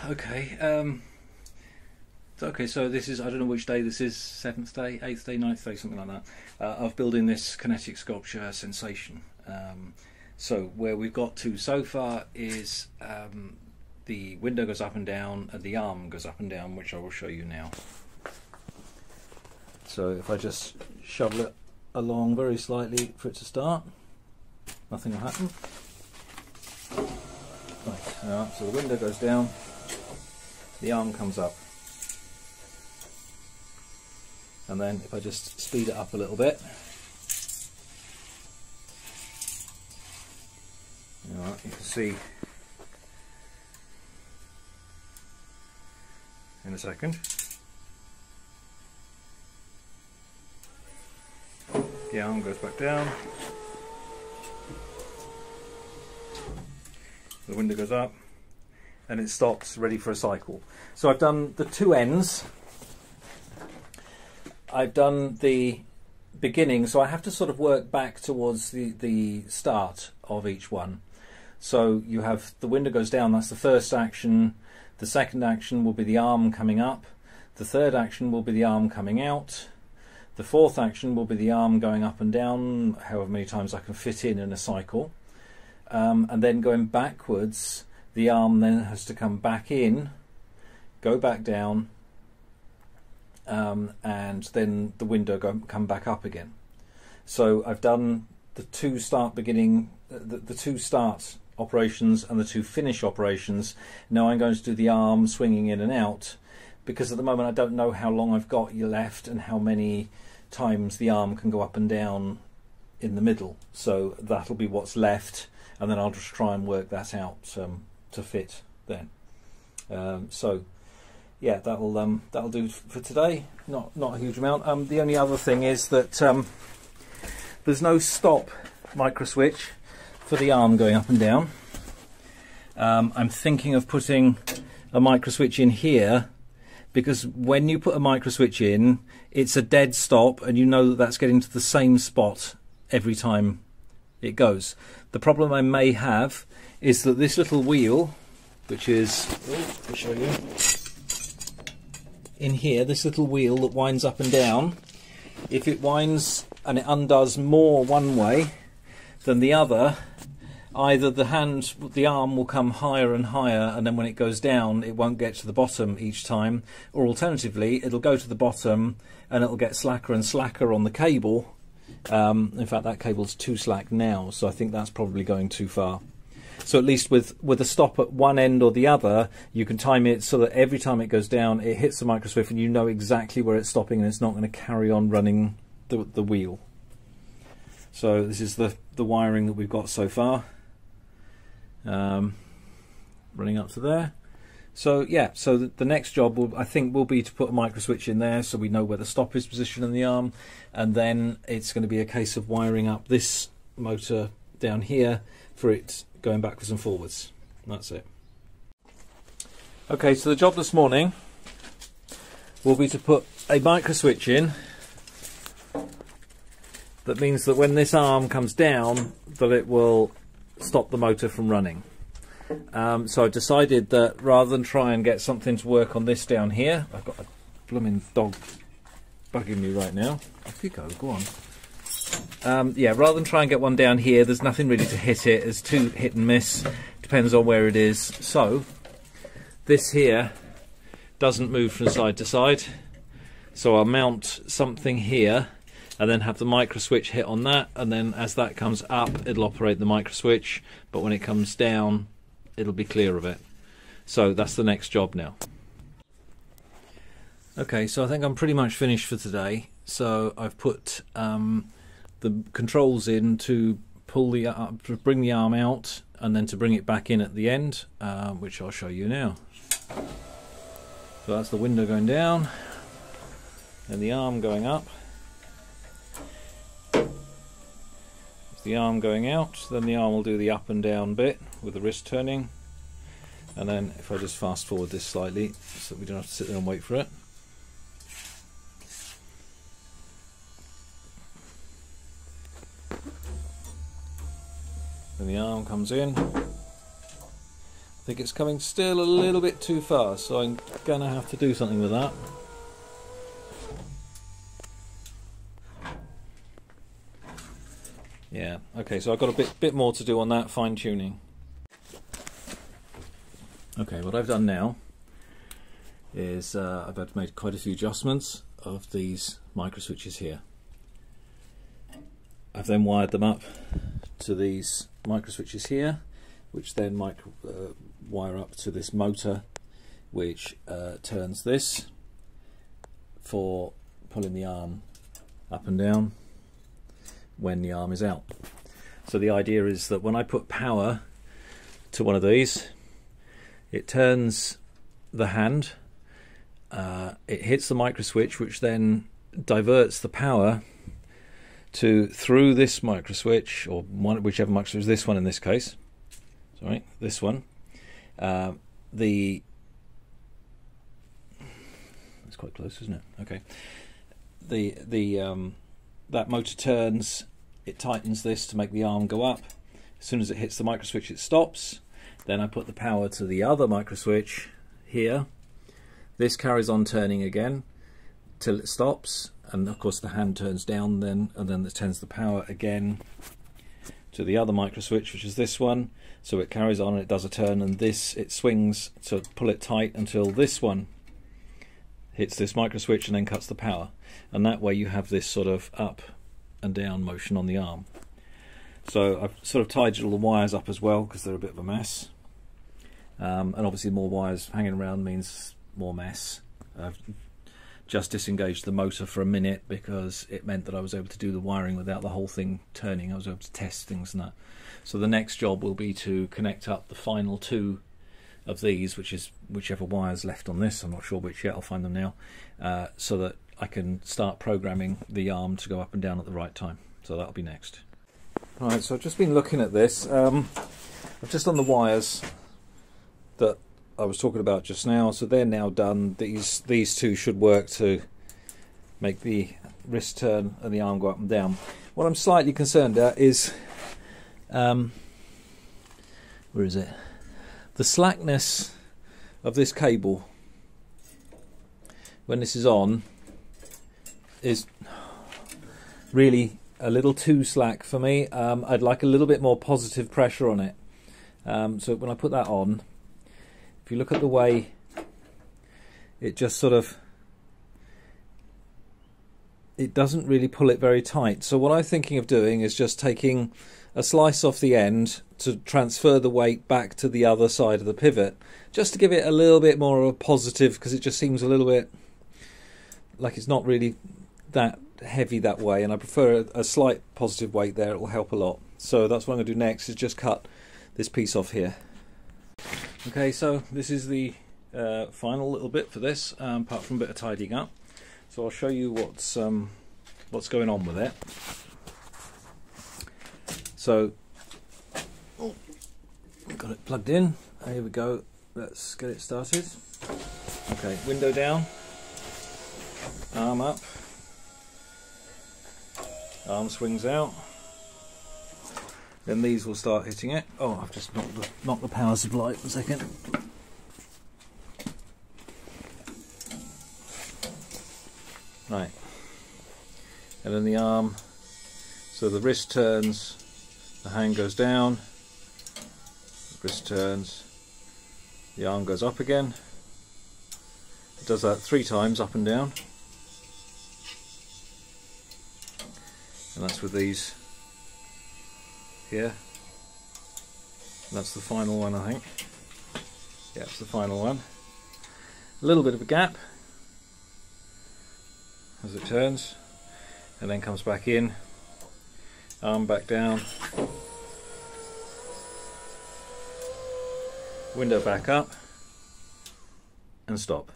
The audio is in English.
Okay. Okay, so this is, I don't know which day this is, 7th day, 8th day, 9th day, something like that, of building this kinetic sculpture sensation. So where we've got to so far is the window goes up and down and the arm goes up and down, which I will show you now. So if I just shovel it along very slightly for it to start, nothing will happen. Right, so the window goes down, the arm comes up. And then if I just speed it up a little bit, you can see in a second. The arm goes back down, the window goes up, and it stops, ready for a cycle. So I've done the two ends. I've done the beginning, so I have to sort of work back towards the start of each one. So you have the window goes down, that's the first action. The second action will be the arm coming up. The third action will be the arm coming out. The fourth action will be the arm going up and down, however many times I can fit in a cycle. And then going backwards, the arm then has to come back in, go back down, and then the window come back up again. So I've done the two start operations and the two finish operations. Now I'm going to do the arm swinging in and out, because at the moment I don't know how long I've got left and how many times the arm can go up and down in the middle. So that'll be what's left, and then I'll just try and work that out to fit then. So yeah, that'll do for today. Not a huge amount. The only other thing is that there's no stop micro switch for the arm going up and down. I'm thinking of putting a micro switch in here, because when you put a micro switch in, it's a dead stop, and you know that that's getting to the same spot every time it goes. The problem I may have is that this little wheel, which is, I'll show you. In here, this little wheel that winds up and down, if it winds and it undoes more one way than the other, either the arm will come higher and higher, and then when it goes down it won't get to the bottom each time, or alternatively it'll go to the bottom and it'll get slacker and slacker on the cable. In fact, that cable's too slack now, so I think that's probably going too far. So at least with a stop at one end or the other, you can time it so that every time it goes down, it hits the micro switch and you know exactly where it's stopping, and it's not going to carry on running the wheel. So this is the wiring that we've got so far, running up to there. So yeah, so the next job I think will be to put a micro switch in there so we know where the stop is positioned in the arm, and then it's going to be a case of wiring up this motor down here for it going backwards and forwards. That's it. Okay, so the job this morning will be to put a micro switch in. That means that when this arm comes down, that it will stop the motor from running. So I decided that rather than try and get something to work on this down here, I've got a blooming dog bugging me right now. Off you go on. Yeah, rather than try and get one down here, there's nothing really to hit it. It's too hit and miss, depends on where it is. So this here doesn't move from side to side, so I'll mount something here and then have the micro switch hit on that, and then as that comes up it'll operate the micro switch, but when it comes down it'll be clear of it. So that's the next job now. Okay, so I think I'm pretty much finished for today. So I've put the controls in to pull to bring the arm out, and then to bring it back in at the end, which I'll show you now. So that's the window going down and the arm going up. It's the arm going out, then the arm will do the up and down bit with the wrist turning, and then if I just fast forward this slightly so we don't have to sit there and wait for it. Then the arm comes in. I think it's coming still a little bit too fast, so I'm going to have to do something with that. Yeah, okay, so I've got a bit more to do on that fine tuning. Okay, what I've done now is I've had made quite a few adjustments of these micro switches here. I've then wired them up to these micro switches here, which then wire up to this motor, which turns this for pulling the arm up and down when the arm is out. So the idea is that when I put power to one of these, it turns the hand, it hits the micro switch, which then diverts the power through this micro switch, or whichever micro switch, this one in this case, sorry, this one. It's quite close, isn't it? Okay. That motor turns, it tightens this to make the arm go up. As soon as it hits the micro switch, it stops. Then I put the power to the other micro switch here. This carries on turning again till it stops, and of course the hand turns down then, and then it turns the power again to the other micro switch, which is this one. So it carries on and it does a turn, and it swings to pull it tight until this one hits this micro switch and then cuts the power. And that way you have this sort of up and down motion on the arm. So I've sort of tidied all the wires up as well, because they're a bit of a mess. And obviously more wires hanging around means more mess. I've just disengaged the motor for a minute because it meant that I was able to do the wiring without the whole thing turning. I was able to test things and that. So the next job will be to connect up the final two of these, which is whichever wire's left on this. I'm not sure which yet, I'll find them now, so that I can start programming the arm to go up and down at the right time. So that'll be next. Right, so I've just been looking at this. I've just done the wires that I was talking about just now, so they're now done. These two should work to make the wrist turn and the arm go up and down. What I'm slightly concerned at is, where is it? The slackness of this cable when this is on is really a little too slack for me. I'd like a little bit more positive pressure on it. So when I put that on, if you look at the way it just sort of, it doesn't really pull it very tight. So what I'm thinking of doing is just taking a slice off the end to transfer the weight back to the other side of the pivot, just to give it a little bit more of a positive, because it just seems a little bit like it's not really that heavy that way, and I prefer a slight positive weight there. It will help a lot. So that's what I'm going to do next, is just cut this piece off here. Okay, so this is the final little bit for this, apart from a bit of tidying up. So I'll show you what's going on with it. So, oh, got it plugged in. Here we go. Let's get it started. Okay, window down, arm up, arm swings out. Then these will start hitting it. Oh, I've just knocked the power supply for a second. Right, and then the arm. So the wrist turns. The hand goes down, the wrist turns, the arm goes up again. It does that 3 times, up and down. And that's with these here. And that's the final one, I think. Yeah, it's the final one. A little bit of a gap as it turns, and then comes back in. Arm back down, window back up, and stop.